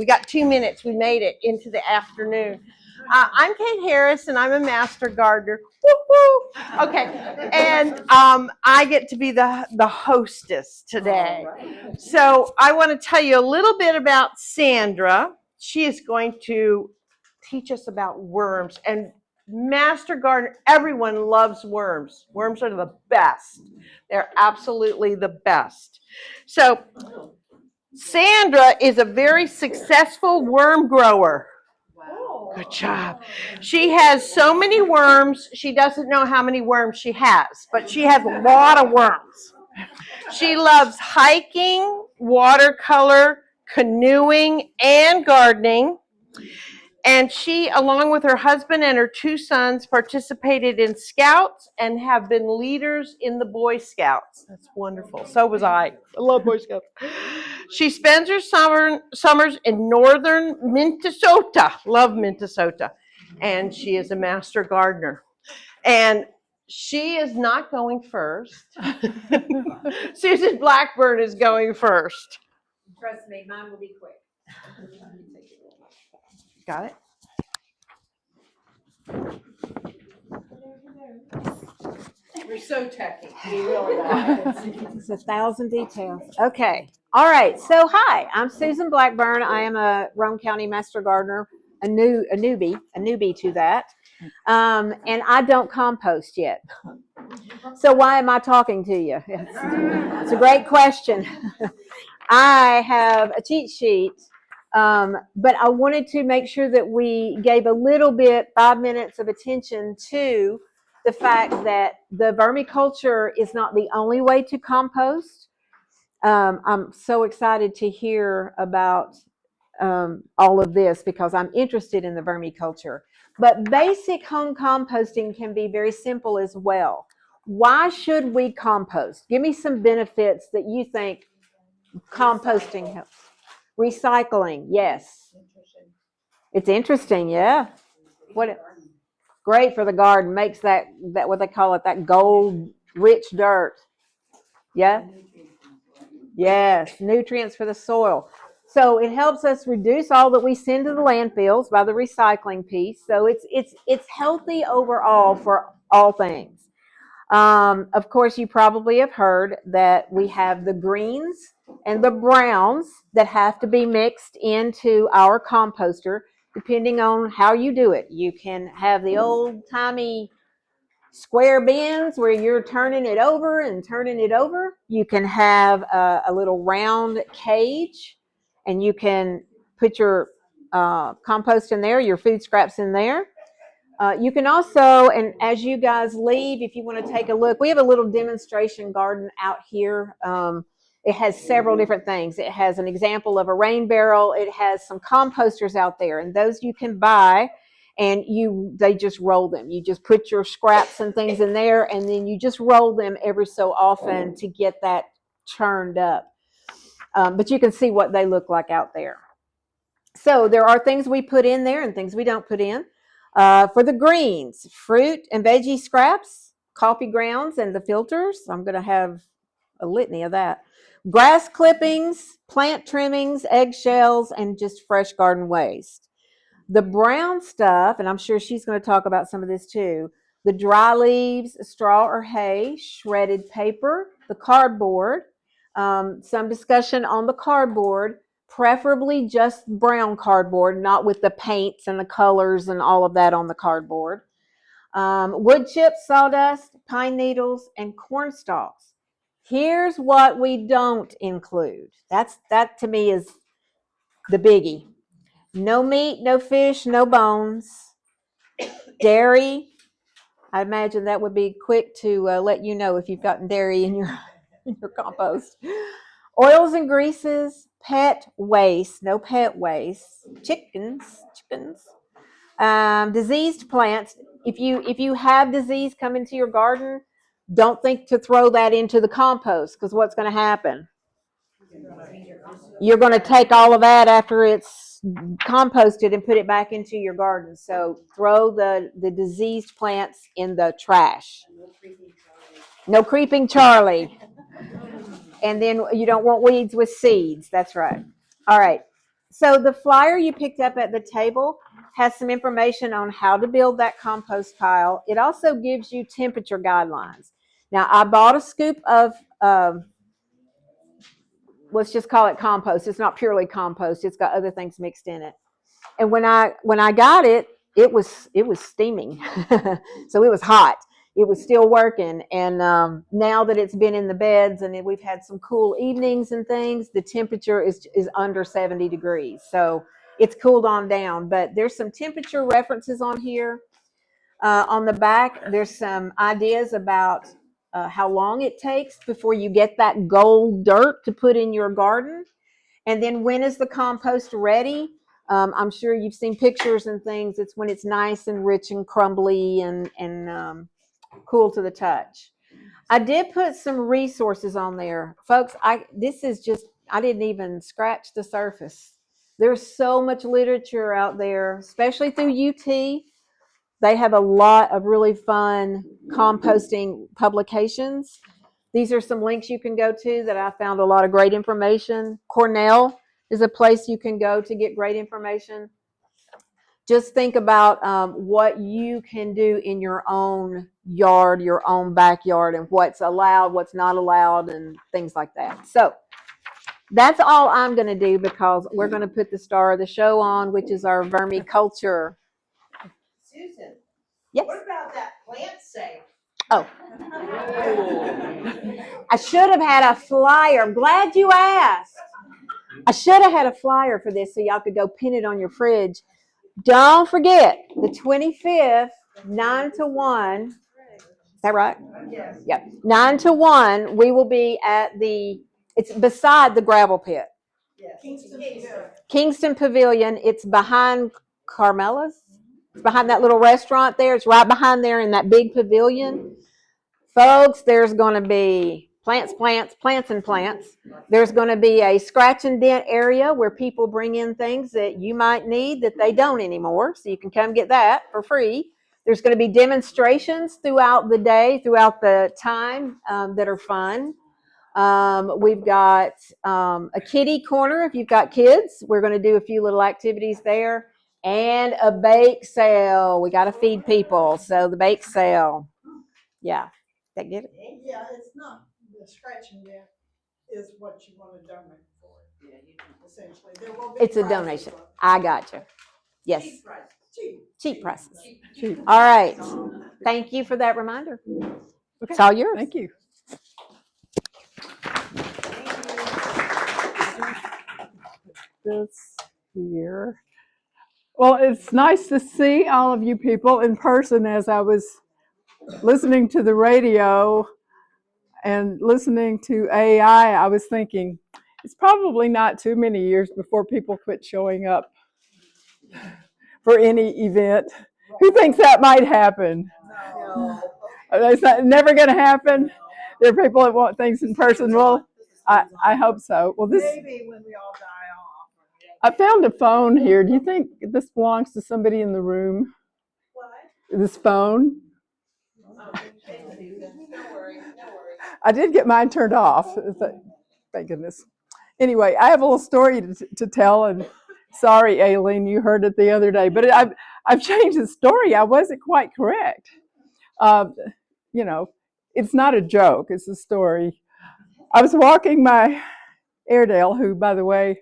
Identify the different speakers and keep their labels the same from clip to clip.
Speaker 1: We got 2 minutes. We made it into the afternoon. I'm Kate Harris, and I'm a master gardener. Woo-hoo! Okay, and I get to be the hostess today. So I want to tell you a little bit about Sandra. She is going to teach us about worms. And master gardener, everyone loves worms. Worms are the best. They're absolutely the best. So Sandra is a very successful worm grower. Good job. She has so many worms, she doesn't know how many worms she has, but she has a lot of worms. She loves hiking, watercolor, canoeing, and gardening. And she, along with her husband and her 2 sons, participated in Scouts and have been leaders in the Boy Scouts. That's wonderful. So was I. I love Boy Scouts. She spends her summers in northern Minnesota. Love Minnesota. And she is a master gardener. And she is not going first. Susan Blackburn is going first.
Speaker 2: Trust me, mine will be quick.
Speaker 1: Got it? We're so techy. We really are.
Speaker 2: It's 1,000 details. Okay. All right. So, hi, I'm Susan Blackburn. I am a Rome County Master Gardener, a newbie to that. And I don't compost yet. So why am I talking to you? It's a great question. I have a cheat sheet, but I wanted to make sure that we gave a little bit, 5 minutes of attention to the fact that the vermiculture is not the only way to compost. I'm so excited to hear about all of this because I'm interested in the vermiculture. But basic home composting can be very simple as well. Why should we compost? Give me some benefits that you think composting helps. Recycling, yes. It's interesting, yeah. Great for the garden. Makes that what they call it, that gold rich dirt. Yeah. Yes, nutrients for the soil. So it helps us reduce all that we send to the landfills by the recycling piece. So it's healthy overall for all things. Of course, you probably have heard that we have the greens and the browns that have to be mixed into our composter, depending on how you do it. You can have the old-timey square bins where you're turning it over and turning it over. You can have a little round cage, and you can put your compost in there, your food scraps in there. You can also, and as you guys leave, if you want to take a look, we have a little demonstration garden out here. It has several different things. It has an example of a rain barrel. It has some composters out there, and those you can buy, and they just roll them. You just put your scraps and things in there, and then you just roll them every so often to get that churned up. But you can see what they look like out there. So there are things we put in there and things we don't put in. For the greens, fruit and veggie scraps, coffee grounds, and the filters. I'm going to have a litany of that. Grass clippings, plant trimmings, eggshells, and just fresh garden waste. The brown stuff, and I'm sure she's going to talk about some of this too, the dry leaves, straw or hay, shredded paper, the cardboard, some discussion on the cardboard, preferably just brown cardboard, not with the paints and the colors and all of that on the cardboard. Wood chips, sawdust, pine needles, and corn stalks. Here's what we don't include. That to me is the biggie. No meat, no fish, no bones. Dairy. I imagine that would be quick to let you know if you've gotten dairy in your compost. Oils and greases, pet waste, no pet waste. Chickens. Diseased plants. If you have disease come into your garden, don't think to throw that into the compost, because what's going to happen? You're going to take all of that after it's composted and put it back into your garden. So throw the diseased plants in the trash. No creeping Charlie. And then you don't want weeds with seeds. That's right. All right. So the flyer you picked up at the table has some information on how to build that compost pile. It also gives you temperature guidelines. Now, I bought a scoop of, let's just call it compost. It's not purely compost. It's got other things mixed in it. And when I got it, it was steaming, so it was hot. It was still working, and now that it's been in the beds and we've had some cool evenings and things, the temperature is under 70 degrees. So it's cooled on down. But there's some temperature references on here. On the back, there's some ideas about how long it takes before you get that gold dirt to put in your garden. And then when is the compost ready? I'm sure you've seen pictures and things. It's when it's nice and rich and crumbly and cool to the touch. I did put some resources on there. Folks, I didn't even scratch the surface. There's so much literature out there, especially through UT. They have a lot of really fun composting publications. These are some links you can go to that I found a lot of great information. Cornell is a place you can go to get great information. Just think about what you can do in your own yard, your own backyard, and what's allowed, what's not allowed, and things like that. So that's all I'm going to do, because we're going to put the star of the show on, which is our vermiculture.
Speaker 1: Susan,
Speaker 2: Yes.
Speaker 1: what about that plant safe?
Speaker 2: Oh. I should have had a flyer. I'm glad you asked. I should have had a flyer for this so y'all could go pin it on your fridge. Don't forget, the 25th, 9 to 1. Is that right?
Speaker 1: Yes.
Speaker 2: Yep. 9 to 1, we will be at it's beside the gravel pit.
Speaker 1: Yes.
Speaker 2: Kingston Pavilion. It's behind Carmela's. It's behind that little restaurant there. It's right behind there in that big pavilion. Folks, there's going to be plants, and plants. There's going to be a scratch and dent area where people bring in things that you might need that they don't anymore. So you can come get that for free. There's going to be demonstrations throughout the day, throughout the time, that are fun. We've got a kiddie corner if you've got kids. We're going to do a few little activities there. And a bake sale. We got to feed people. So the bake sale. Yeah. That get it?
Speaker 3: Yeah, it's not the scratch and dent is what you want to donate for. Yeah, you can essentially. There will be
Speaker 2: It's a
Speaker 3: prizes
Speaker 2: donation.
Speaker 3: on it.
Speaker 2: I got you. Yes.
Speaker 3: Cheap.
Speaker 2: Prices.
Speaker 4: Cheap.
Speaker 2: All right. Thank you for that reminder. It's all yours.
Speaker 4: Thank you. This here. Well, it's nice to see all of you people in person. As I was listening to the radio and listening to AI, I was thinking it's probably not too many years before people quit showing up for any event. Who thinks that might happen?
Speaker 3: No.
Speaker 4: It's never going to happen. There are people that want things in person. Well, I hope so. Well,
Speaker 3: Maybe when we all die off.
Speaker 4: I found a phone here. Do you think this belongs to somebody in the room?
Speaker 3: What?
Speaker 4: This phone?
Speaker 3: Oh, don't worry.
Speaker 4: I did get mine turned off. Thank goodness. Anyway, I have a little story to tell, and sorry, Aileen, you heard it the other day, but I've changed the story. I wasn't quite correct. You know, it's not a joke. It's a story. I was walking my Airedale, who, by the way,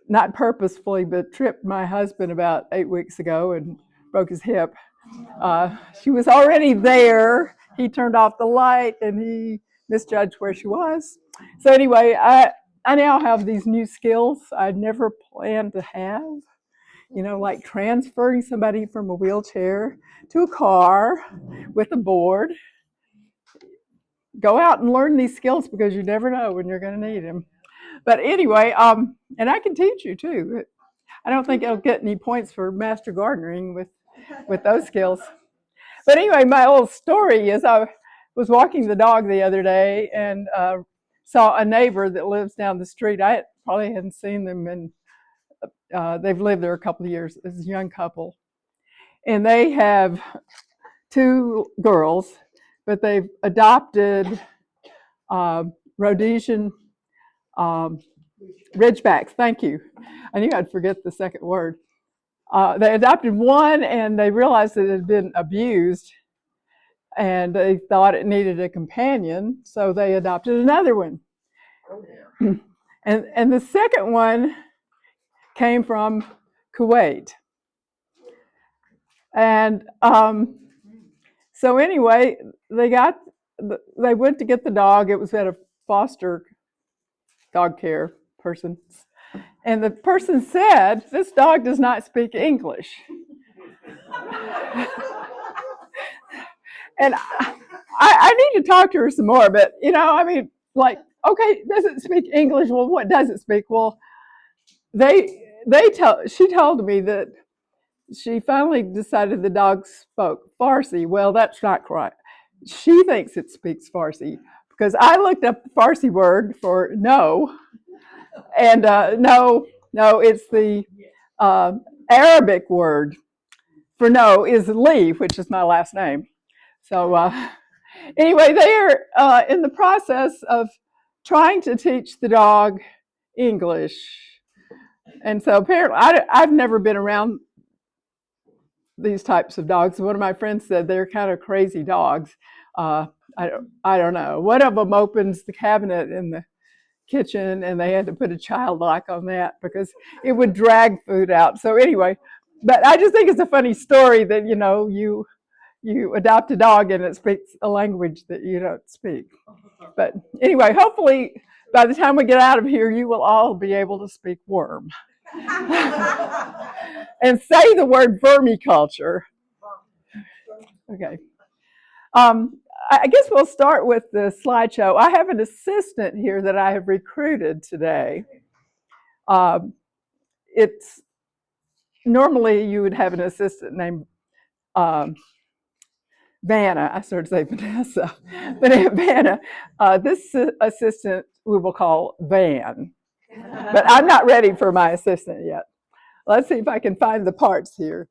Speaker 4: not purposefully, but tripped my husband about 8 weeks ago and broke his hip. She was already there. He turned off the light and he misjudged where she was. So anyway, I now have these new skills I'd never planned to have, like transferring somebody from a wheelchair to a car with a board. Go out and learn these skills because you never know when you're going to need them. But anyway, and I can teach you too. I don't think I'll get any points for master gardening with those skills. But anyway, my little story is I was walking the dog the other day and saw a neighbor that lives down the street. I probably hadn't seen them, and they've lived there a couple of years. It's a young couple. And they have 2 girls, but they've adopted Rhodesian Ridgebacks, thank you. I knew I'd forget the second word. They adopted one and they realized that it had been abused and they thought it needed a companion, so they adopted another one. And the second one came from Kuwait. And so anyway, they went to get the dog. It was at a foster dog care person. And the person said, "This dog does not speak English." And I need to talk to her some more, but I mean, like, okay, it doesn't speak English. Well, what does it speak? Well, she told me that she finally decided the dog spoke Farsi. Well, that's not right. She thinks it speaks Farsi because I looked up the Farsi word for no, and no, it's the Arabic word for no is Lee, which is my last name. So anyway, they are in the process of trying to teach the dog English. And so apparently, I've never been around these types of dogs. One of my friends said they're kind of crazy dogs. I don't know. One of them opens the cabinet in the kitchen and they had to put a child lock on that because it would drag food out. So anyway, but I just think it's a funny story that, you adopt a dog and it speaks a language that you don't speak. But anyway, hopefully by the time we get out of here, you will all be able to speak worm. And say the word vermiculture. Okay. I guess we'll start with the slideshow. I have an assistant here that I have recruited today. It's normally you would have an assistant named Vanna. I started to say Vanessa, but Vanna. This assistant we will call Van. But I'm not ready for my assistant yet. Let's see if I can find the parts here.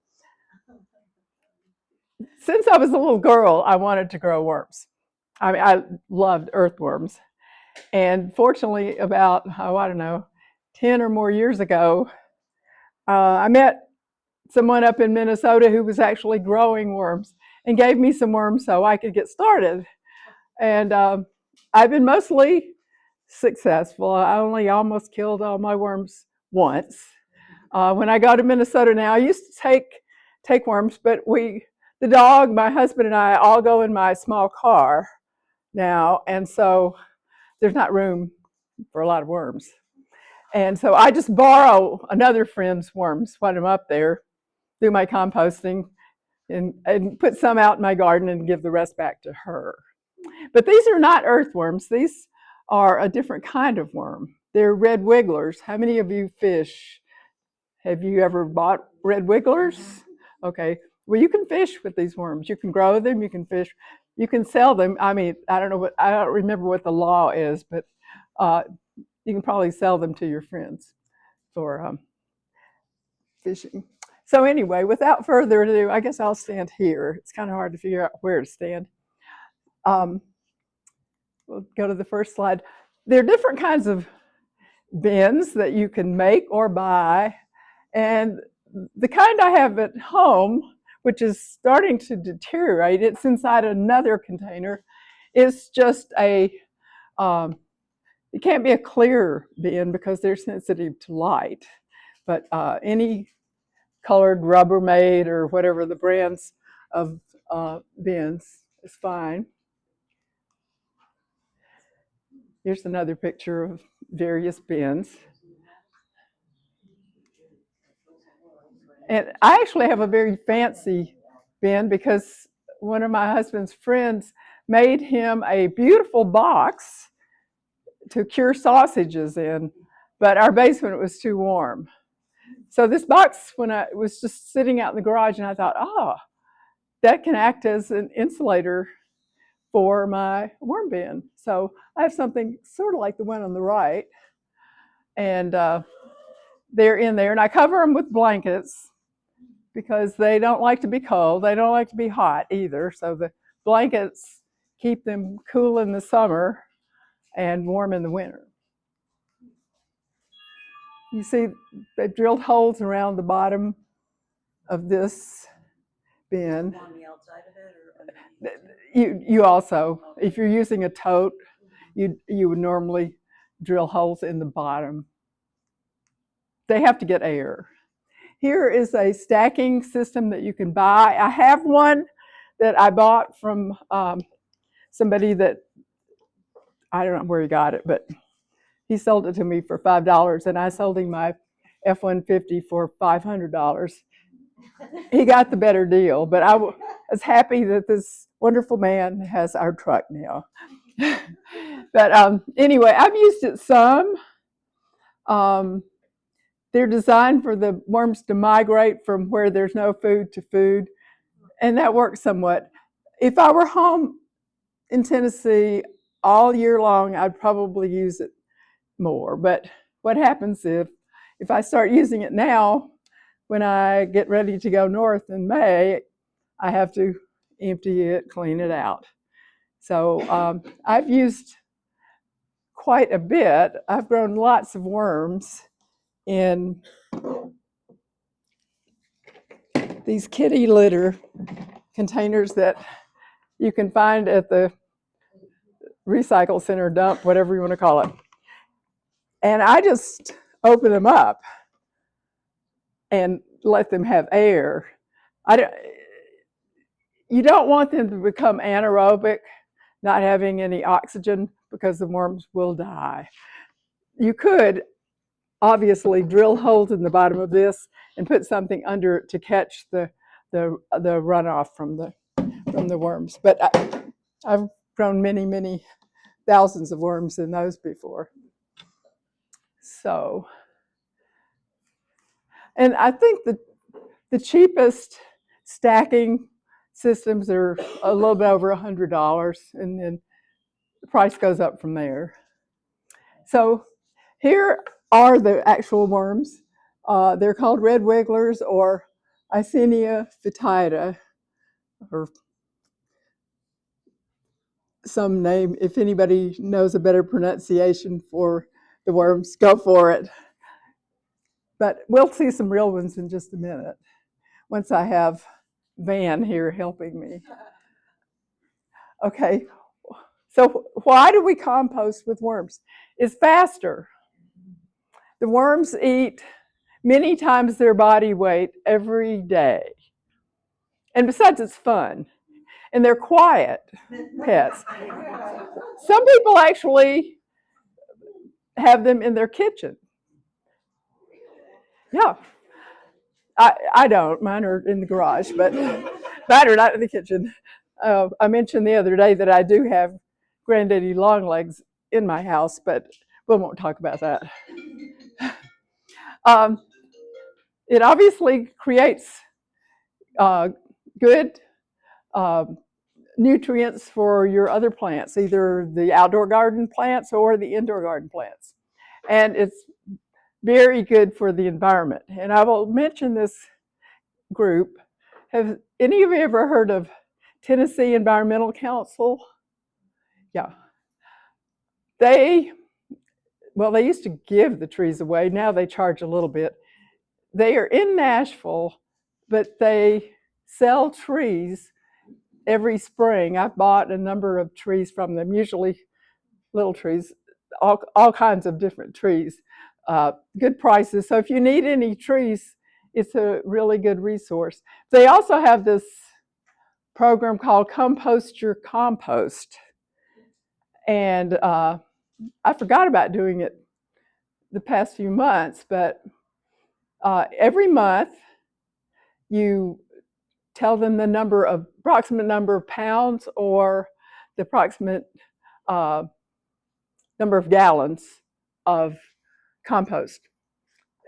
Speaker 4: Since I was a little girl, I wanted to grow worms. I mean, I loved earthworms. And fortunately, about, I don't know, 10 or more years ago, I met someone up in Minnesota who was actually growing worms and gave me some worms so I could get started. And I've been mostly successful. I only almost killed all my worms once. When I go to Minnesota now, I used to take worms, but the dog, my husband and I all go in my small car now, and so there's not room for a lot of worms. And so I just borrow another friend's worms when I'm up there, do my composting, and put some out in my garden and give the rest back to her. But these are not earthworms. These are a different kind of worm. They're red wigglers. How many of you fish? Have you ever bought red wigglers? Okay. Well, you can fish with these worms. You can grow them. You can fish. You can sell them. I mean, I don't remember what the law is, but you can probably sell them to your friends for fishing. So anyway, without further ado, I guess I'll stand here. It's kind of hard to figure out where to stand. We'll go to the first slide. There are different kinds of bins that you can make or buy. And the kind I have at home, which is starting to deteriorate, it's inside another container, is just it can't be a clear bin because they're sensitive to light. But any colored Rubbermaid or whatever the brands of bins is fine. Here's another picture of various bins. And I actually have a very fancy bin because one of my husband's friends made him a beautiful box to cure sausages in, but our basement was too warm. So this box, when I was just sitting out in the garage, and I thought, that can act as an insulator for my worm bin. So I have something sort of like the one on the right, and they're in there, and I cover them with blankets because they don't like to be cold. They don't like to be hot either. So the blankets keep them cool in the summer and warm in the winter. You see, they've drilled holes around the bottom of this bin.
Speaker 5: On the outside of it or underneath?
Speaker 4: You also, if you're using a tote, you would normally drill holes in the bottom. They have to get air. Here is a stacking system that you can buy. I have one that I bought from somebody that, I don't know where he got it, but he sold it to me for $5, and I sold him my F-150 for $500. He got the better deal, but I was happy that this wonderful man has our truck now. But anyway, I've used it some. They're designed for the worms to migrate from where there's no food to food, and that works somewhat. If I were home in Tennessee all year long, I'd probably use it more. But what happens if I start using it now, when I get ready to go north in May, I have to empty it, clean it out. So I've used quite a bit. I've grown lots of worms in these kitty litter containers that you can find at the recycle center, dump, whatever you want to call it. And I just open them up and let them have air. You don't want them to become anaerobic, not having any oxygen, because the worms will die. You could obviously drill holes in the bottom of this and put something under it to catch the runoff from the worms. But I've grown many thousands of worms in those before. So, and I think the cheapest stacking systems are a little bit over $100, and then the price goes up from there. So here are the actual worms. They're called red wigglers or Icenia fetida, or some name. If anybody knows a better pronunciation for the worms, go for it. But we'll see some real ones in just a minute, once I have Van here helping me. Okay, so why do we compost with worms? It's faster. The worms eat many times their body weight every day. And besides, it's fun. And they're quiet pets. Some people actually have them in their kitchen. Yeah. I don't. Mine are in the garage, but mine are not in the kitchen. I mentioned the other day that I do have Granddaddy Longlegs in my house, but we won't talk about that. It obviously creates good nutrients for your other plants, either the outdoor garden plants or the indoor garden plants. And it's very good for the environment. And I will mention this group. Have any of you ever heard of Tennessee Environmental Council? Yeah. They used to give the trees away. Now they charge a little bit. They are in Nashville, but they sell trees every spring. I've bought a number of trees from them, usually little trees, all kinds of different trees. Good prices. So if you need any trees, it's a really good resource. They also have this program called Compost Your Compost. And I forgot about doing it the past few months, but every month you tell them the approximate number of pounds or the approximate number of gallons of compost.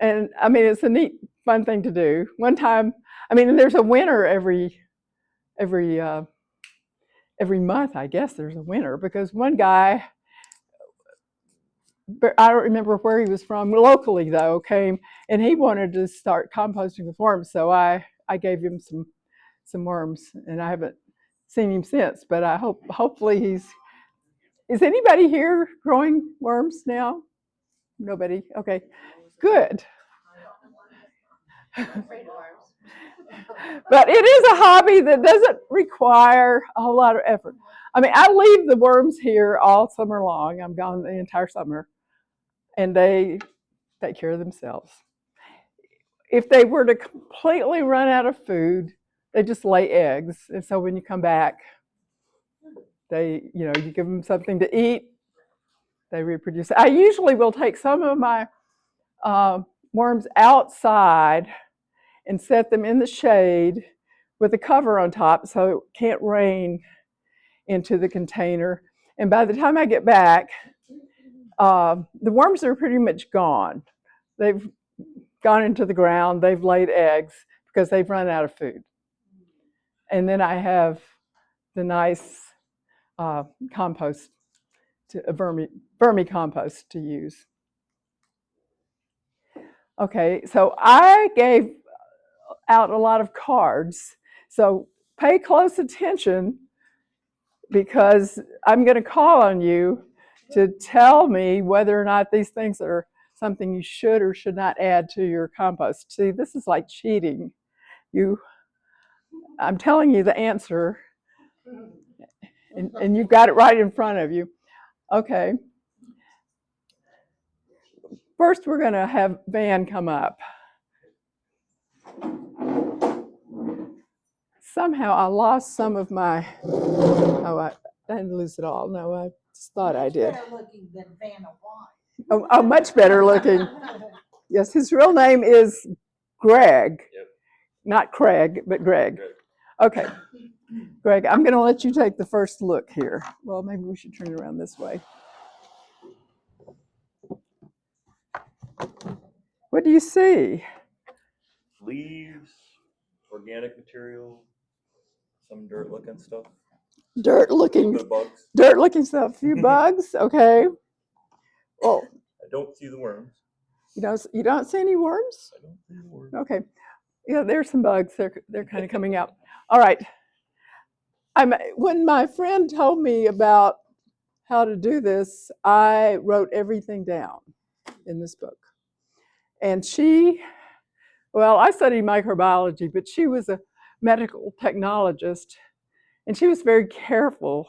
Speaker 4: And I mean, it's a neat, fun thing to do. One time, there's a winner every month, I guess there's a winner, because one guy, I don't remember where he was from, locally though, came and he wanted to start composting with worms. So I gave him some worms, and I haven't seen him since, but I hopefully is anybody here growing worms now? Nobody? Okay. Good. But it is a hobby that doesn't require a whole lot of effort. I mean, I leave the worms here all summer long. I'm gone the entire summer, and they take care of themselves. If they were to completely run out of food, they just lay eggs. And so when you come back, you give them something to eat, they reproduce. I usually will take some of my worms outside and set them in the shade with a cover on top so it can't rain into the container. And by the time I get back, the worms are pretty much gone. They've gone into the ground, they've laid eggs because they've run out of food. And then I have the nice compost, vermicompost to use. Okay, so I gave out a lot of cards. So pay close attention because I'm going to call on you to tell me whether or not these things are something you should or should not add to your compost. See, this is like cheating. I'm telling you the answer, and you've got it right in front of you. Okay. First, we're going to have Van come up. Somehow I lost some of my, I didn't lose it all. No, I just thought I did.
Speaker 3: Better looking than Vanna White.
Speaker 4: Oh, much better looking. Yes, his real name is Greg. Yep. Not Craig, but Greg. Okay. Greg, I'm going to let you take the first look here. Well, maybe we should turn it around this way. What do you see?
Speaker 6: Leaves, organic material, some dirt-looking stuff.
Speaker 4: Dirt-looking stuff. A few bugs. Okay. Well,
Speaker 6: I don't see the worms.
Speaker 4: You don't see any worms?
Speaker 6: I don't see the worms.
Speaker 4: Okay. Yeah, there's some bugs. They're kind of coming out. All right. When my friend told me about how to do this, I wrote everything down in this book. And I studied microbiology, but she was a medical technologist, and she was very careful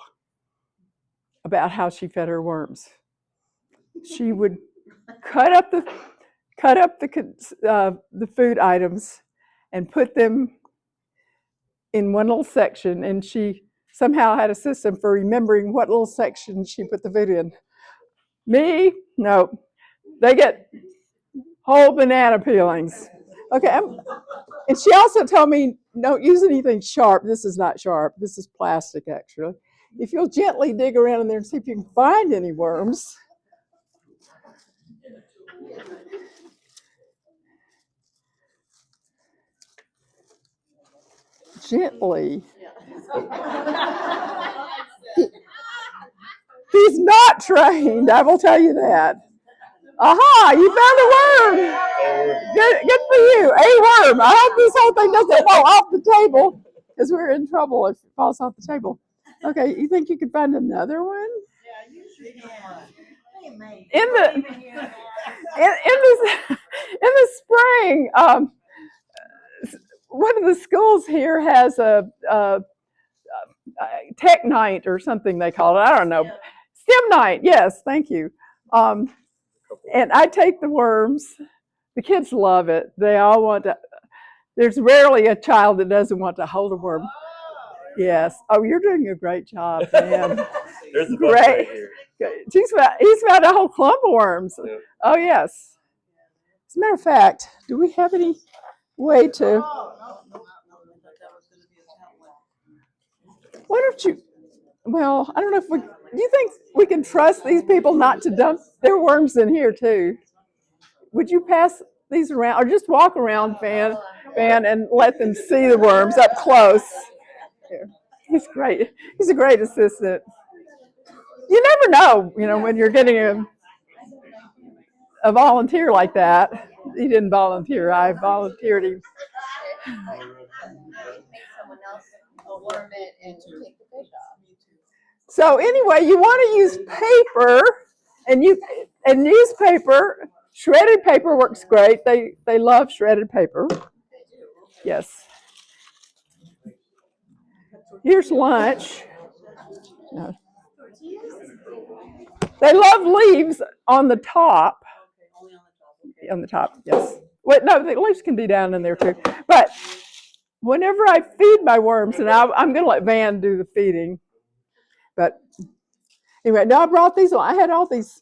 Speaker 4: about how she fed her worms. She would cut up the food items and put them in one little section, and she somehow had a system for remembering what little section she put the food in. Me, no. They get whole banana peelings. Okay, and she also told me, don't use anything sharp. This is not sharp. This is plastic, actually. If you'll gently dig around in there and see if you can find any worms. Gently. He's not trained, I will tell you that. Aha, you found a worm. Good for you. A worm. I hope this whole thing doesn't fall off the table because we're in trouble if it falls off the table. Okay, you think you could find another one?
Speaker 3: Yeah, use your camera.
Speaker 4: In the spring, one of the schools here has a tech night or something they call it. I don't know. STEM night. Yes, thank you. And I take the worms. The kids love it. They all want to. There's rarely a child that doesn't want to hold a worm. Yes. Oh, you're doing a great job, man.
Speaker 6: There's a bunch right here.
Speaker 4: He's found a whole clump of worms. Yep. Oh, yes. As a matter of fact, do we have any way to? Why don't you? Well, I don't know if we. Do you think we can trust these people not to dump their worms in here too? Would you pass these around, or just walk around, Van, and let them see the worms up close? Here. He's great. He's a great assistant. You never know, when you're getting a volunteer like that. He didn't volunteer. I volunteered him. So anyway, you want to use paper, and newspaper Shredded paper works great. They love shredded paper. Yes. Here's lunch. No. They love leaves on the top. On the top, yes. Wait, no, the leaves can be down in there too. But whenever I feed my worms, and I'm going to let Van do the feeding. But anyway, now I brought these. I had all these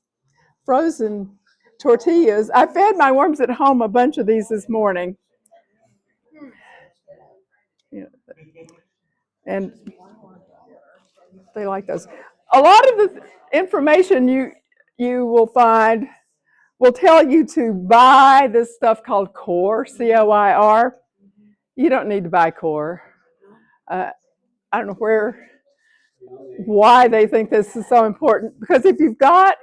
Speaker 4: frozen tortillas. I fed my worms at home a bunch of these this morning. And they like those. A lot of the information you will find will tell you to buy this stuff called Core, C-O-I-R. You don't need to buy Core. I don't know why they think this is so important, because if you've got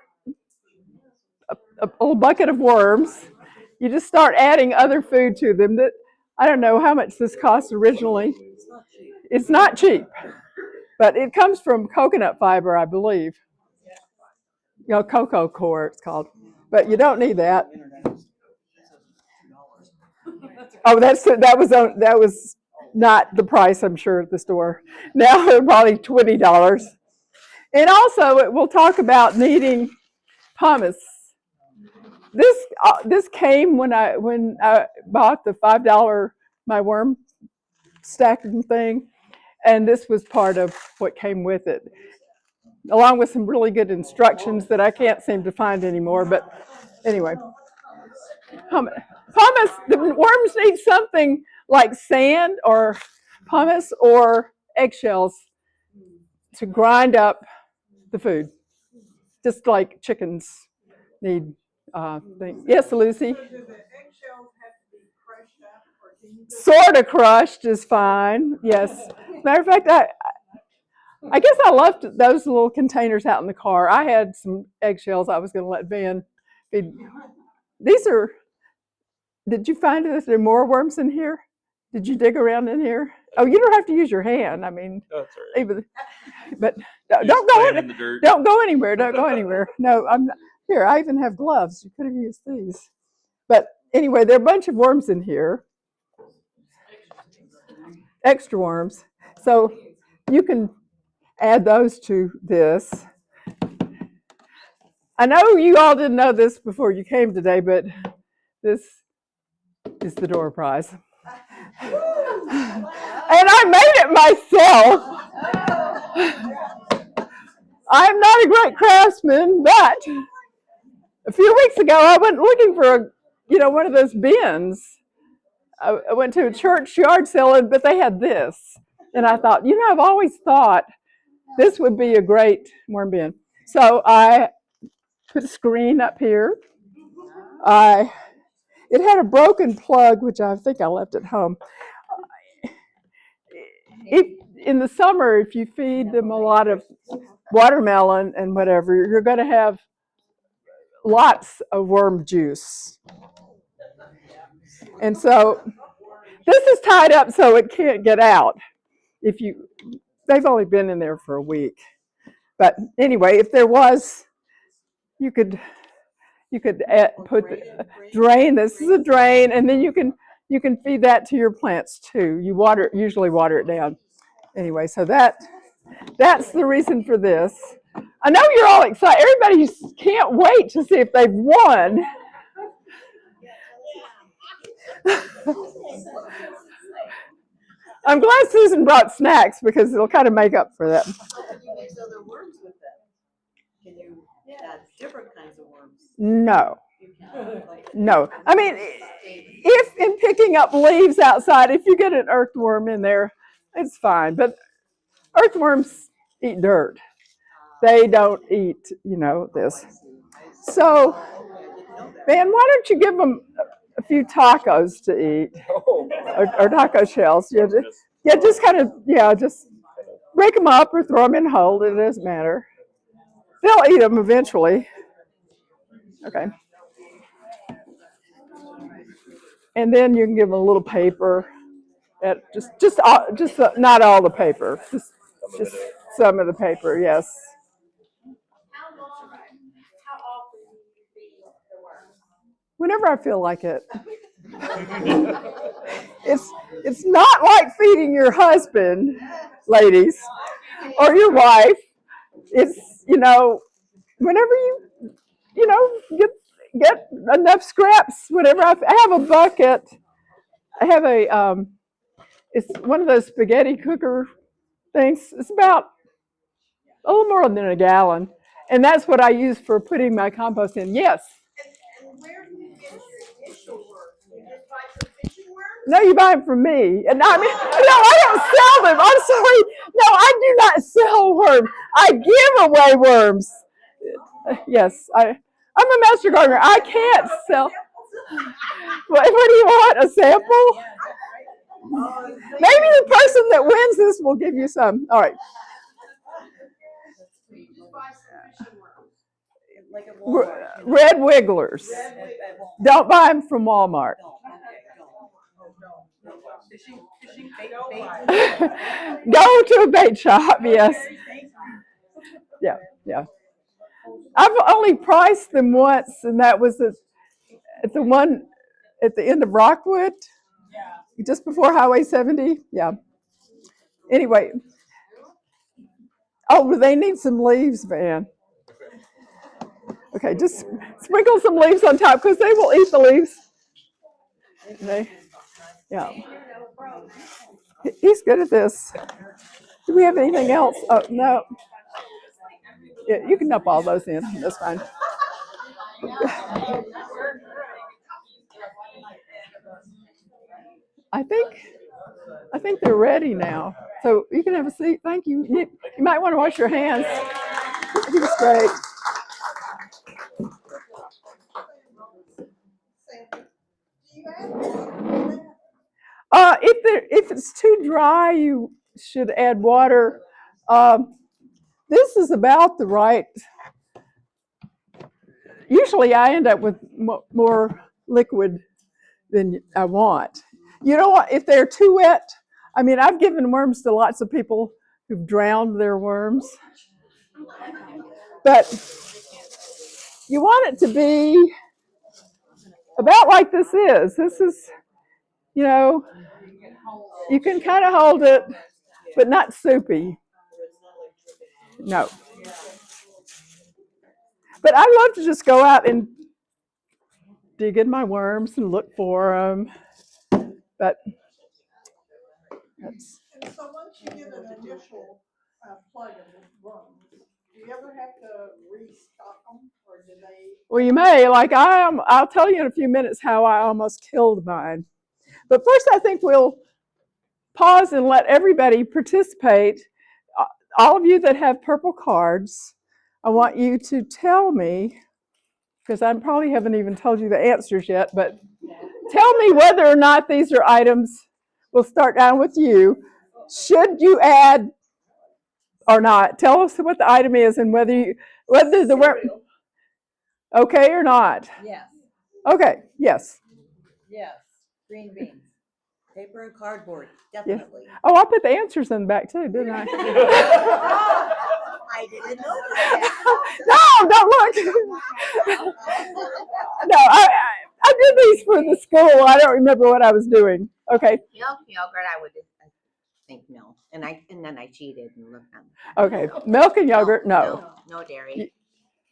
Speaker 4: a little bucket of worms, you just start adding other food to them. That I don't know how much this cost originally. It's not cheap, but it comes from coconut fiber, I believe. Cocoa Core it's called, but you don't need that. Oh, that was not the price, I'm sure, at the store. Now they're probably $20. And also, we'll talk about needing pumice. This came when I bought the $5 my worm stacking thing, and this was part of what came with it, along with some really good instructions that I can't seem to find anymore. But anyway, pumice. The worms need something like sand or pumice or eggshells to grind up the food, just like chickens need things. Yes, Lucy?
Speaker 3: So do the eggshells have to be crushed up, or can you just...
Speaker 4: Sort of crushed is fine, yes. Matter of fact, I guess I left those little containers out in the car. I had some eggshells I was going to let Van feed. These are, did you find that there are more worms in here? Did you dig around in here? Oh, you don't have to use your hand. I mean,
Speaker 6: That's all right.
Speaker 4: But
Speaker 6: You
Speaker 4: don't
Speaker 6: just
Speaker 4: go
Speaker 6: plant in the dirt.
Speaker 4: Don't go anywhere. Don't go anywhere. No, I'm not. Here, I even have gloves. You could have used these. But anyway, there are a bunch of worms in here. Extra worms. So you can add those to this. I know you all didn't know this before you came today, but this is the door prize. And I made it myself. I'm not a great craftsman, but a few weeks ago I went looking for one of those bins. I went to a church yard sale, but they had this. And I thought, I've always thought this would be a great worm bin. So I put a screen up here. It had a broken plug, which I think I left at home. In the summer, if you feed them a lot of watermelon and whatever, you're going to have lots of worm juice. And so this is tied up so it can't get out. They've only been in there for a week. But anyway, if there was, you could drain. This is a drain, and then you can feed that to your plants too. You usually water it down. Anyway, so that's the reason for this. I know you're all excited. Everybody can't wait to see if they've won. I'm glad Susan brought snacks because it'll kind of make up for that.
Speaker 5: Can you mix other worms with that? Can you add different kinds of worms?
Speaker 4: No. No. I mean, if in picking up leaves outside, if you get an earthworm in there, it's fine. But earthworms eat dirt. They don't eat, this. So, Van, why don't you give them a few tacos to eat, or taco shells? Just kind of, just break them up or throw them in whole. It doesn't matter. They'll eat them eventually. Okay. And then you can give them a little paper. Just not all the paper. Just some of the paper. Yes.
Speaker 1: How often do you feed the worms?
Speaker 4: whenever I feel like it. It's not like feeding your husband, ladies, or your wife. It's, whenever get enough scraps, whatever. I have a bucket. I have it's one of those spaghetti cooker things. It's about a little more than a gallon. And that's what I use for putting my compost in. Yes.
Speaker 3: And where do you get your initial worms? You just buy some fishing worms?
Speaker 4: No, you buy them from me. And I mean, no, I don't sell them. I'm sorry. No, I do not sell worms. I give away worms. Yes, I'm a master gardener. I can't sell. What do you want? A sample? Maybe the person that wins this will give you some. All right.
Speaker 5: Like at Walmart.
Speaker 4: Red Wigglers. Don't buy them from Walmart. Go to a bait shop, yes. Yeah, yeah. I've only priced them once, and that was at the one at the end of Rockwood, just before Highway 70. Yeah. Anyway. Oh, they need some leaves, Van. Okay, just sprinkle some leaves on top because they will eat the leaves. Yeah. He's good at this. Do we have anything else? Oh, no. Yeah, you can dump all those in. That's fine. I think they're ready now. So you can have a seat. Thank you. You might want to wash your hands. He was great.
Speaker 3: Do you add water to that?
Speaker 4: If it's too dry, you should add water. This is about the right. Usually, I end up with more liquid than I want. You know what? If they're too wet, I mean, I've given worms to lots of people who've drowned their worms. But you want it to be about like this is. This is, you can kind of hold it, but not soupy. No. But I love to just go out and dig in my worms and look for them. But that's.
Speaker 3: And so once you get an initial plug of worms, do you ever have to restock them, or do they?
Speaker 4: Well, you may. I'll tell you in a few minutes how I almost killed mine. But first, I think we'll pause and let everybody participate. All of you that have purple cards, I want you to tell me, because I probably haven't even told you the answers yet, but tell me whether or not these are items. We'll start down with you. Should you add or not? Tell us what the item is and whether the worm. Okay or not?
Speaker 5: Yes.
Speaker 4: Okay, yes.
Speaker 5: Yes. Green beans. Paper and cardboard, definitely.
Speaker 4: Yes. Oh, I put the answers in the back too, didn't I?
Speaker 5: I didn't know that.
Speaker 4: No, don't look. No, I did these for the school. I don't remember what I was doing. Okay.
Speaker 7: Milk, yogurt, I would think milk. And then I cheated and looked on.
Speaker 4: Okay. Milk and yogurt, no.
Speaker 7: No dairy.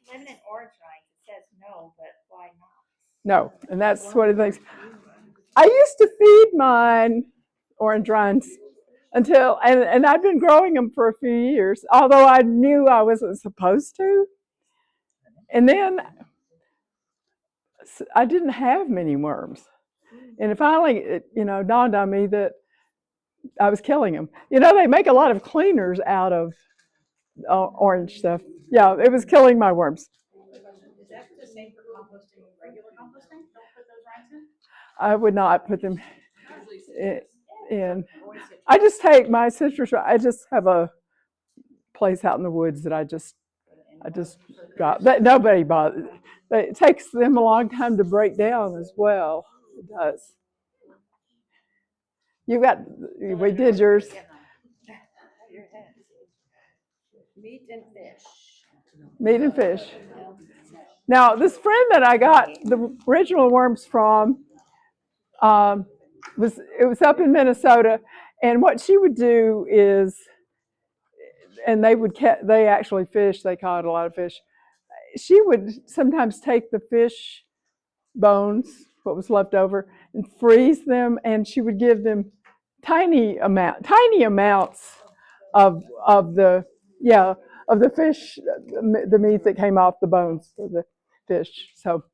Speaker 8: Lemon and orange rind, it says no, but why not?
Speaker 4: No. And that's one of the things. I used to feed mine orange rinds until, and I've been growing them for a few years, although I knew I wasn't supposed to. And then I didn't have many worms. And it finally, it dawned on me that I was killing them. They make a lot of cleaners out of orange stuff. Yeah, it was killing my worms.
Speaker 8: Is that the same for composting, regular composting? Don't put those rinds in?
Speaker 4: I would not put them in. I just take my citrus. I just have a place out in the woods that I just got. That nobody bothers. It takes them a long time to break down as well. It does. We did yours.
Speaker 5: Meat and fish.
Speaker 4: Meat and fish. Now, this friend that I got the original worms from was up in Minnesota, and what she would do is, and they actually fish. They caught a lot of fish. She would sometimes take the fish bones, what was left over, and freeze them, and she would give them tiny amounts of the of the fish, the meat that came off the bones of the fish. So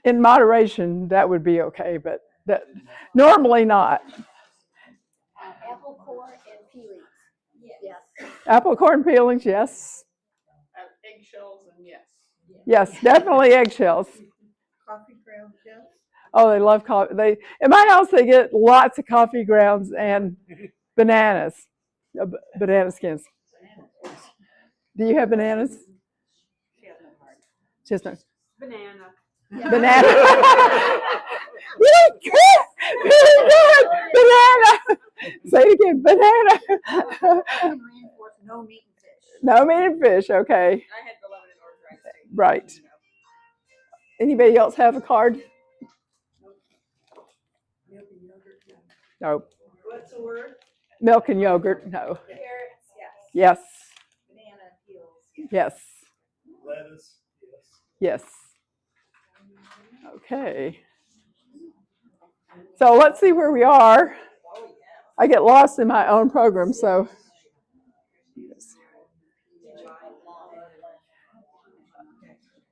Speaker 4: in moderation, that would be okay, but normally not.
Speaker 8: Apple core and peelings. Yes.
Speaker 4: Apple corn peelings, yes.
Speaker 3: Eggshells and yes.
Speaker 4: Yes, definitely eggshells.
Speaker 3: Coffee grounds, yes.
Speaker 4: Oh, they love coffee. In my house, they get lots of coffee grounds and bananas, banana skins. Do you have bananas?
Speaker 8: She has no heart.
Speaker 4: Just no.
Speaker 8: Banana.
Speaker 4: Banana. Very good. Banana. Say it again. Banana.
Speaker 8: Reinforce no meat and fish.
Speaker 4: No meat and fish. Okay.
Speaker 8: I had the lemon and orange rice too.
Speaker 4: Right. Anybody else have a card?
Speaker 3: Milk and yogurt, no.
Speaker 4: No.
Speaker 3: What's the word?
Speaker 4: Milk and yogurt? No.
Speaker 8: Carrots, yes.
Speaker 4: Yes.
Speaker 8: Banana peels.
Speaker 4: Yes.
Speaker 6: Lettuce.
Speaker 4: Yes. Okay. So let's see where we are. I get lost in my own program, so.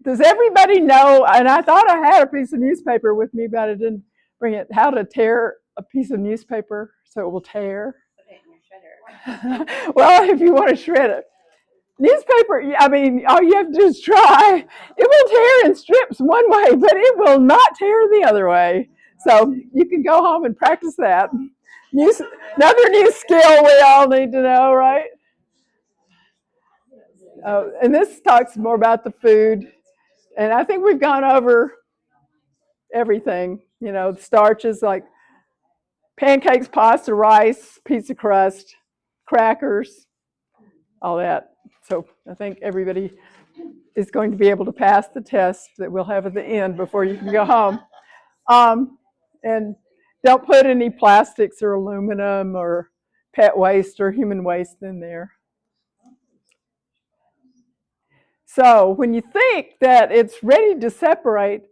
Speaker 4: Does everybody know, and I thought I had a piece of newspaper with me, but I didn't bring it, how to tear a piece of newspaper so it will tear?
Speaker 8: Put it in your shredder.
Speaker 4: Well, if you want to shred it. Newspaper, I mean, all you have to do is try. It will tear in strips one way, but it will not tear the other way. So you can go home and practice that. Another new skill we all need to know, right? And this talks more about the food. And I think we've gone over everything. You know, starches like pancakes, pasta, rice, pizza crust, crackers, all that. So I think everybody is going to be able to pass the test that we'll have at the end before you can go home. And don't put any plastics or aluminum or pet waste or human waste in there. So when you think that it's ready to separate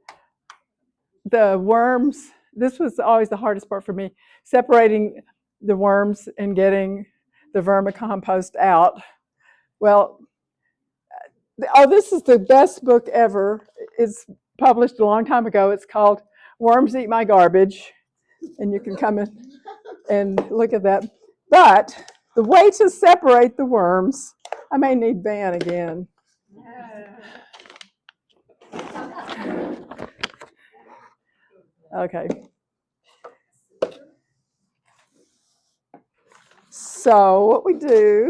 Speaker 4: the worms, this was always the hardest part for me, separating the worms and getting the vermicompost out. Well, this is the best book ever. It's published a long time ago. It's called Worms Eat My Garbage. And you can come in and look at that. But the way to separate the worms, I may need Van again. Okay. So what we do,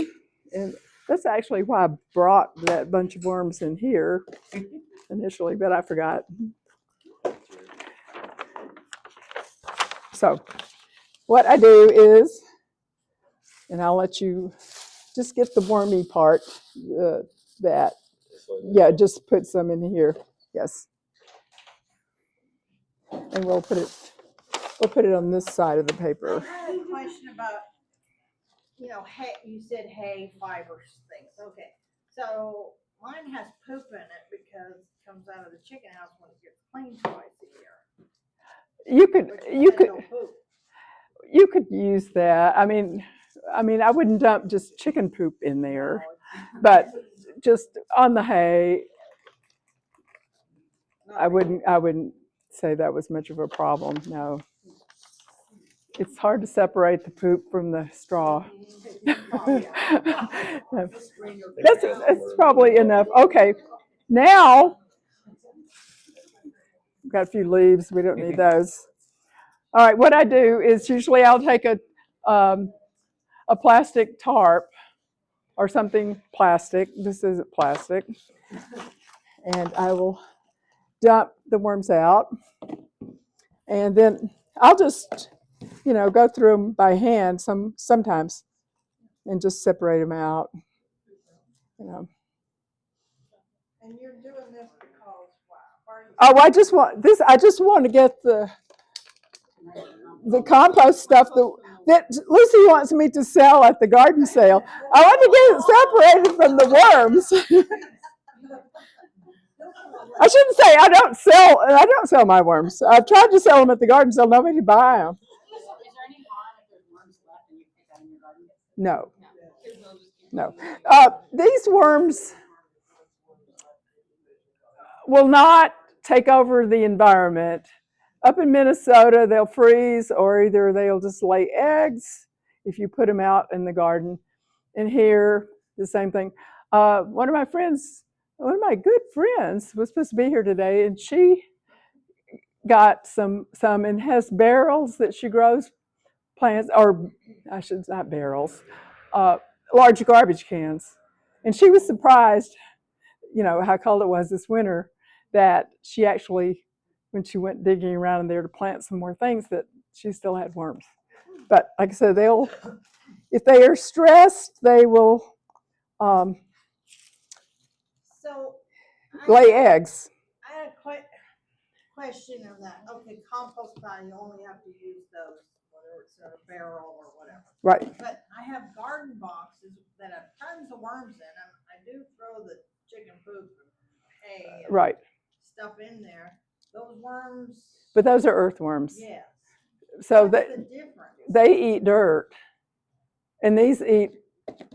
Speaker 4: and that's actually why I brought that bunch of worms in here initially, but I forgot. So what I do is, and I'll let you just get the wormy part, just put some in here. Yes. And we'll put it on this side of the paper.
Speaker 5: I had a question about, hay, you said hay fibers things, okay. So mine has poop in it because it comes out of the chicken house when it gets cleaned twice a year.
Speaker 4: You could use that. I mean, I wouldn't dump just chicken poop in there, but just on the hay, I wouldn't say that was much of a problem. No, it's hard to separate the poop from the straw. That's probably enough. Okay, now we've got a few leaves. We don't need those. All right, what I do is usually I'll take a plastic tarp or something plastic. This isn't plastic. And I will dump the worms out. And then I'll just, go through them by hand sometimes and just separate them out.
Speaker 3: And you're doing this
Speaker 4: Oh, I just want to get the compost stuff that Lucy wants me to sell at the garden sale. I want to get it separated from the worms. I shouldn't say I don't sell my worms. I've tried to sell them at the garden sale. Nobody buy them.
Speaker 8: Is there any harm if there's worms left and you pick that in your garden?
Speaker 4: No. These worms will not take over the environment. Up in Minnesota, they'll freeze, or either they'll just lay eggs if you put them out in the garden. And here, the same thing. One of my good friends was supposed to be here today, and she got some and has barrels that she grows plants, or I should not barrels, large garbage cans. And she was surprised, how cold it was this winter, that she actually, when she went digging around in there to plant some more things, that she still had worms. But like I said, if they are stressed, they will
Speaker 5: So.
Speaker 4: lay eggs.
Speaker 5: I had a question of that. Okay, compost pile, you only have to use those, whether it's a barrel or whatever.
Speaker 4: Right.
Speaker 5: But I have garden boxes that have tons of worms in them. I do throw the chicken poop, hay, and
Speaker 4: Right.
Speaker 5: stuff in there. Those worms.
Speaker 4: But those are earthworms.
Speaker 5: Yes.
Speaker 4: So
Speaker 5: What's the difference?
Speaker 4: they eat dirt, and these eat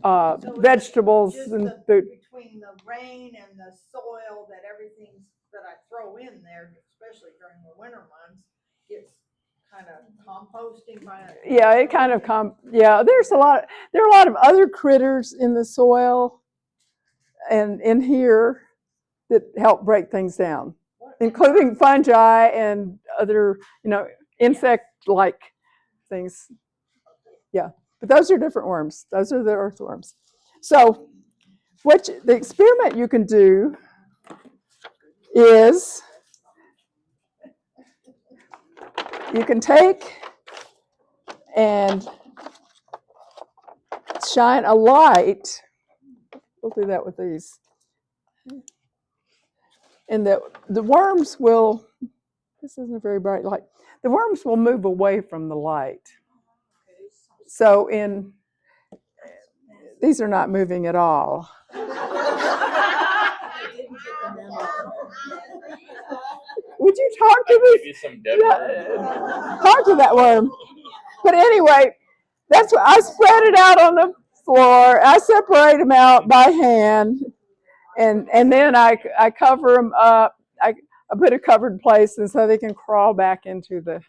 Speaker 5: So
Speaker 4: vegetables
Speaker 5: just
Speaker 4: and food.
Speaker 5: between the rain and the soil that I throw in there, especially during the winter months, gets kind of composting by it.
Speaker 4: Yeah, it kind of there are a lot of other critters in the soil and in here that help break things down, including fungi and other, insect-like things. Yeah, but those are different worms. Those are the earthworms. So the experiment you can do is you can take and shine a light. We'll do that with these. And the worms will, this isn't a very bright light, the worms will move away from the light. So these are not moving at all. Would you talk to me?
Speaker 6: Give you some dead worm.
Speaker 4: Talk to that worm. But anyway, that's what I spread it out on the floor. I separate them out by hand, and then I cover them up. I put a covered place, and so they can crawl back into the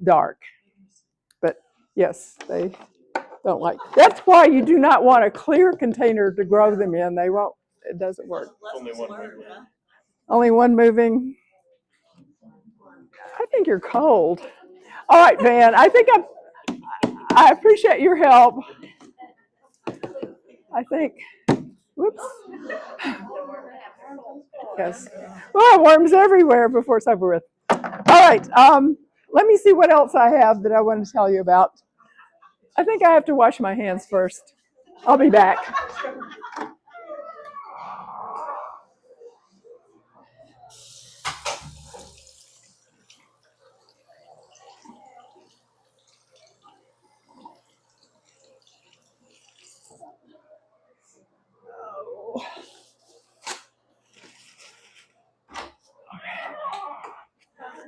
Speaker 4: dark. But yes, they don't like. That's why you do not want a clear container to grow them in. They won't. It doesn't work.
Speaker 6: Only one moving.
Speaker 4: Only one moving. I think you're cold. All right, Van. I think I appreciate your help. I think. Whoops. Yes. Well, I have worms everywhere before it's over with. All right. Let me see what else I have that I want to tell you about. I think I have to wash my hands first. I'll be back.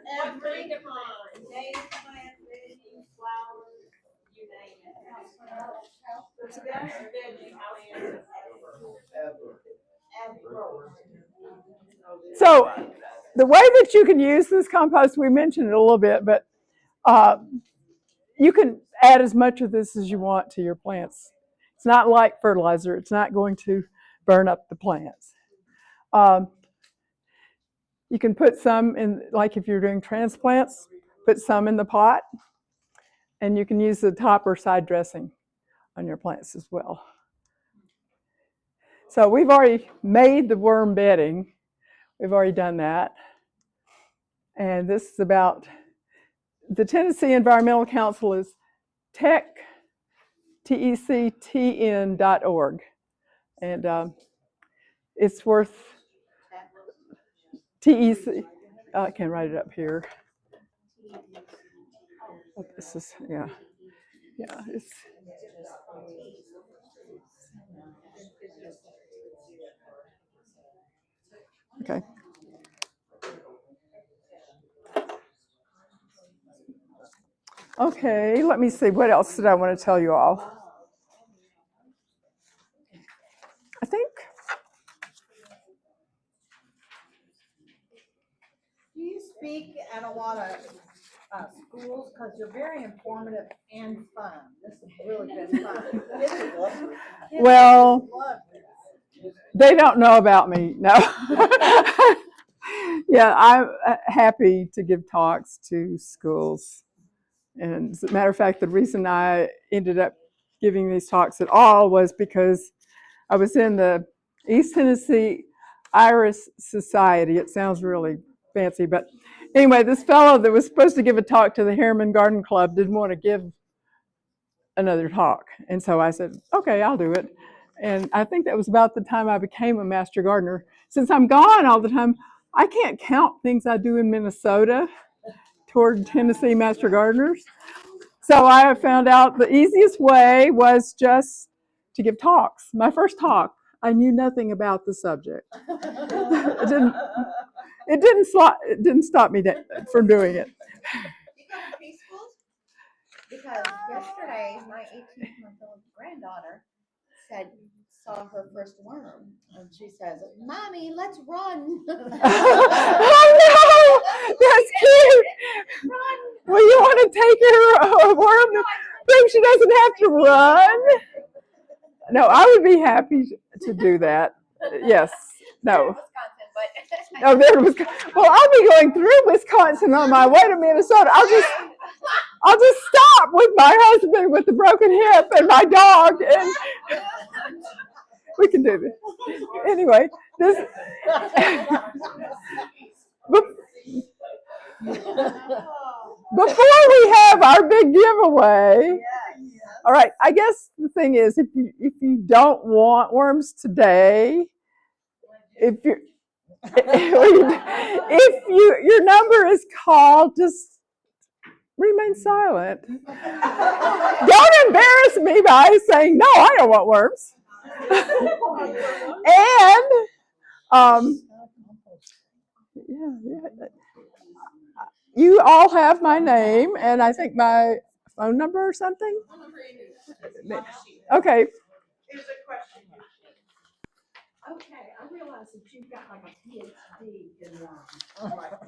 Speaker 5: Every plant, native plant, veggies, flowers, you name it. The best veggie plants ever.
Speaker 4: So the way that you can use this compost, we mentioned it a little bit, but you can add as much of this as you want to your plants. It's not like fertilizer. It's not going to burn up the plants. You can put some in, like if you're doing transplants, put some in the pot, and you can use the top or side dressing on your plants as well. So we've already made the worm bedding. We've already done that. And this is about, the Tennessee Environmental Council is tectn.org. And it's worth, TEC, I can write it up here. Oh, this is, yeah. Yeah, it's. Okay. Okay, let me see. What else did I want to tell you all? I think.
Speaker 5: Do you speak at a lot of schools? Because you're very informative and fun. This is really good fun.
Speaker 4: Well, they don't know about me. No. Yeah, I'm happy to give talks to schools. And as a matter of fact, the reason I ended up giving these talks at all was because I was in the East Tennessee Iris Society. It sounds really fancy, but anyway, this fellow that was supposed to give a talk to the Harriman Garden Club didn't want to give another talk. And so I said, okay, I'll do it. And I think that was about the time I became a master gardener. Since I'm gone all the time, I can't count things I do in Minnesota toward Tennessee master gardeners. So I found out the easiest way was just to give talks. My first talk, I knew nothing about the subject. It didn't stop me from doing it.
Speaker 8: You go to preschools? Because yesterday, my 18-month-old granddaughter saw her first worm, and she says, "Mommy, let's run."
Speaker 4: Oh no, that's cute.
Speaker 8: Run.
Speaker 4: Well, you want to take her a worm? Then she doesn't have to run. No, I would be happy to do that. Yes. No.
Speaker 8: Wisconsin, but
Speaker 4: Oh, there was. Well, I'll be going through Wisconsin on my way to Minnesota. I'll just stop with my husband with the broken hip and my dog, and we can do this. Anyway, this. Before we have our big giveaway, all right. I guess the thing is, if you don't want worms today, if your number is called, just remain silent. Don't embarrass me by saying no. I don't want worms. And yeah. You all have my name and I think my phone number or something. Okay.
Speaker 3: Here's a question. Okay, I realize that you've got like a PhD in worms.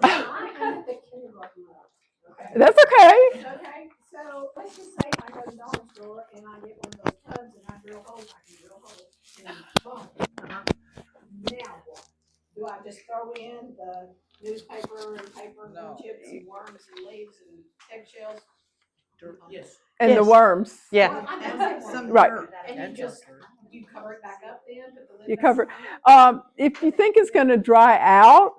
Speaker 3: I am the kindergarten level. Okay.
Speaker 4: That's okay.
Speaker 3: Okay, so let's just say I go to the dollar store and I get one of those tubs and I drill holes, and boom. Now what? Do I just throw in the newspaper and paper and chips and worms and leaves and eggshells?
Speaker 6: Yes.
Speaker 4: And the
Speaker 1: Yes.
Speaker 4: worms.
Speaker 1: Yeah.
Speaker 3: Well, I know some
Speaker 4: Right.
Speaker 3: and you cover it back up then, put the lid
Speaker 4: You
Speaker 3: back
Speaker 4: cover.
Speaker 3: on?
Speaker 4: If you think it's going to dry out,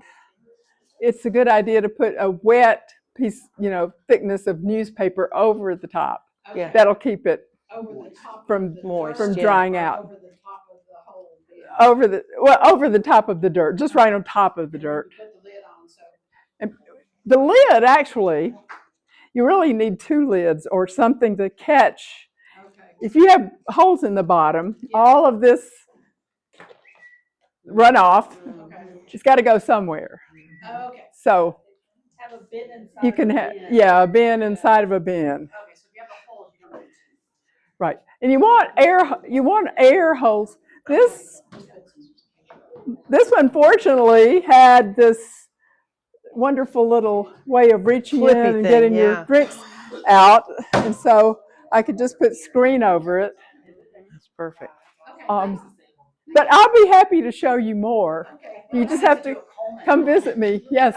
Speaker 4: it's a good idea to put a wet piece, thickness of newspaper over the top.
Speaker 3: Okay.
Speaker 1: Yeah.
Speaker 4: That'll keep it
Speaker 3: Over the top
Speaker 4: from
Speaker 3: of the
Speaker 1: moist,
Speaker 3: dirt,
Speaker 1: yeah.
Speaker 4: drying
Speaker 3: or
Speaker 4: out.
Speaker 3: over the top of the whole bin?
Speaker 4: Over the top of the dirt, just right on top of the dirt.
Speaker 3: Put the lid on, so.
Speaker 4: And the lid, actually, you really need two lids or something to catch.
Speaker 3: Okay.
Speaker 4: If you have holes in the bottom, all of this runoff, it's got to go somewhere.
Speaker 3: Okay.
Speaker 4: So
Speaker 3: Have a bin inside.
Speaker 4: you can
Speaker 3: of a
Speaker 4: have,
Speaker 3: bin.
Speaker 4: a bin inside of a bin.
Speaker 3: Okay, so if you have a hole, you don't need to.
Speaker 4: Right. And you want air holes. This one fortunately had this wonderful little way of reaching
Speaker 1: Flippy
Speaker 4: in and
Speaker 1: thing,
Speaker 4: getting
Speaker 1: yeah.
Speaker 4: your drinks out. And so I could just put screen over it.
Speaker 1: That's perfect.
Speaker 4: But I'll be happy to show you more.
Speaker 3: Okay.
Speaker 4: You just have to come visit me. Yes.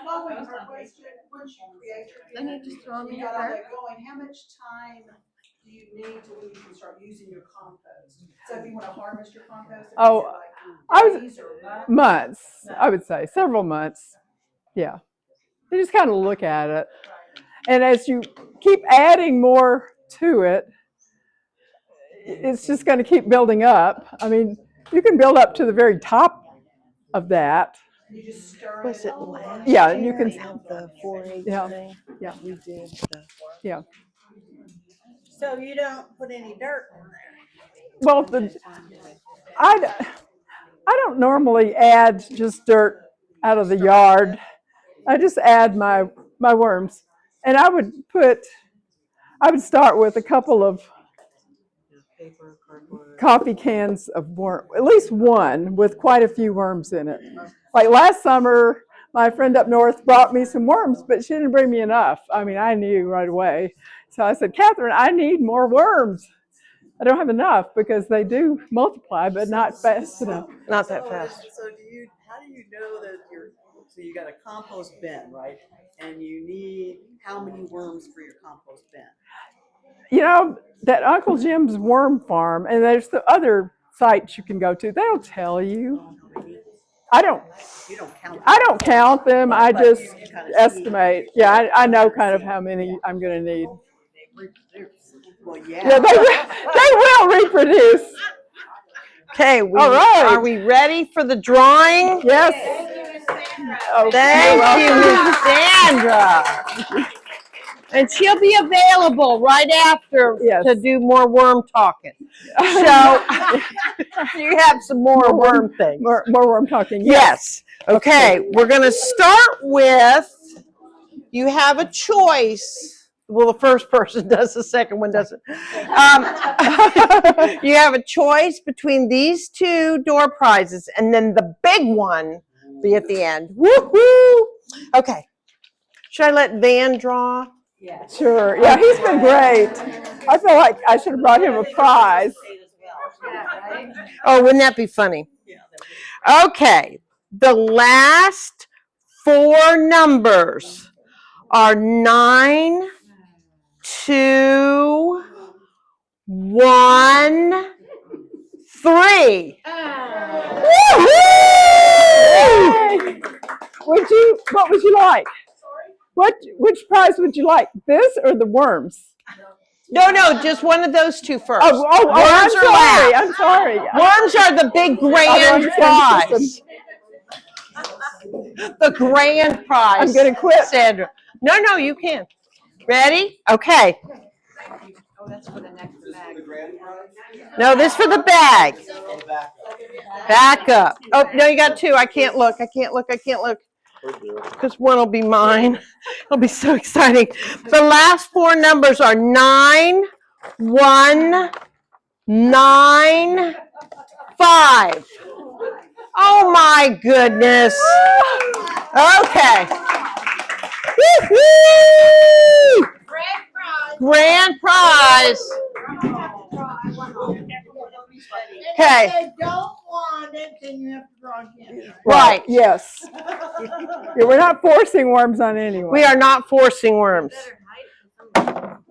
Speaker 3: Following her question, once you create your
Speaker 7: Then you
Speaker 3: bin,
Speaker 7: just throw 'em in
Speaker 3: you
Speaker 7: your
Speaker 3: got all
Speaker 7: dirt.
Speaker 3: that going, how much time do you need to when you can start using your compost? So if you want to harvest your compost, is it
Speaker 4: Oh,
Speaker 3: like days or months?
Speaker 4: months, I would say, several months. Yeah. You just kind of look at it. And as you keep adding more to it, it's just going to keep building up. I mean, you can build up to the very top of that.
Speaker 3: You just stir it.
Speaker 1: Was it last
Speaker 4: Yeah,
Speaker 1: year?
Speaker 4: you can-
Speaker 1: They have the 4-H
Speaker 4: Yeah.
Speaker 1: thing.
Speaker 4: Yeah.
Speaker 1: We did the.
Speaker 5: So you don't put any dirt in there?
Speaker 4: Well, I, I don't normally add just dirt out of the yard. I just add my worms. And I would start with a couple of
Speaker 6: Paper, cardboard.
Speaker 4: coffee cans of worm, at least one with quite a few worms in it. Like last summer, my friend up north brought me some worms, but she didn't bring me enough. I mean, I knew right away. So I said, Catherine, I need more worms. I don't have enough because they do multiply, but not fast enough.
Speaker 1: Not that fast.
Speaker 6: So how do you know that so you got a compost bin, right? And you need how many worms for your compost bin?
Speaker 4: You know, that Uncle Jim's worm farm, and there's the other sites you can go to, they'll tell you. I don't count them. I just estimate. Yeah, I know kind of how many I'm going to need.
Speaker 6: Well,
Speaker 4: Yeah, they will reproduce.
Speaker 1: Okay,
Speaker 4: All right.
Speaker 1: Are we ready for the drawing?
Speaker 4: Yes. Oh,
Speaker 1: Thank you, Miss Sandra. And she'll be available right after to do more worm talking. So you have some more worm things.
Speaker 4: More worm talking.
Speaker 1: Yes. Okay, we're going to start with, you have a choice. Well, the first person does, the second one doesn't. You have a choice between these two door prizes, and then the big one be at the end. Woo-hoo! Okay. Should I let Van draw?
Speaker 6: Yeah.
Speaker 4: Sure. Yeah, he's been great. I feel like I should have brought him a prize.
Speaker 1: Oh, wouldn't that be funny? Okay. The last four numbers are 9, 2, 1, 3.
Speaker 4: What would you like? Which prize would you like? This or the worms?
Speaker 1: No, just one of those two first.
Speaker 4: Oh,
Speaker 1: worms are last.
Speaker 4: I'm sorry.
Speaker 1: Worms are the big grand prize. The grand prize.
Speaker 4: I'm going to quit.
Speaker 1: Sandra. No, you can. Ready? Okay.
Speaker 8: Oh, that's for the next bag.
Speaker 1: No, this for the bag. Back up. Oh, no, you got two. I can't look. Because one will be mine. It'll be so exciting. The last four numbers are 9, 1, 9, 5. Oh my goodness. Okay. Woo-hoo! Grand prize. Okay.
Speaker 5: If they don't want it, then you have to draw again.
Speaker 1: Right.
Speaker 4: Yes. Yeah, we're not forcing worms on anyone.
Speaker 1: We are not forcing worms.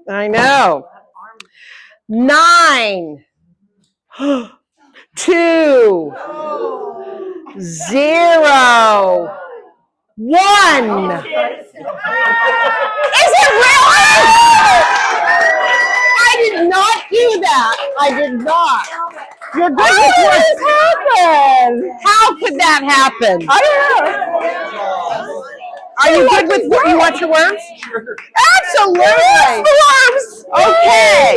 Speaker 1: I know. 9, 2, 0, 1. Is it really? I did not do that. I did not. You're good with worms.
Speaker 4: Happened?
Speaker 1: How could that happen?
Speaker 4: I don't know.
Speaker 1: Are you good with what you want your worms?
Speaker 6: Sure.
Speaker 1: Absolutely.
Speaker 4: Worms.
Speaker 1: Okay.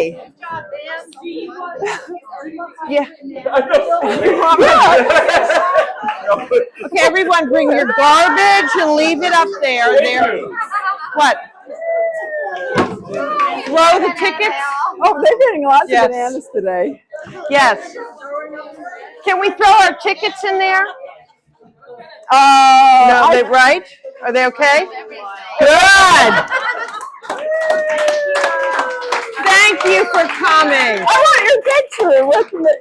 Speaker 1: Yeah. Okay, everyone bring your garbage and leave it up there. There. What? Throw the tickets?
Speaker 4: Oh, they're getting lots
Speaker 1: Yes.
Speaker 4: of bananas today.
Speaker 1: Yes. Can we throw our tickets in there? No, they right? Are they okay? Good. Thank you for coming.
Speaker 4: I want your picture with me.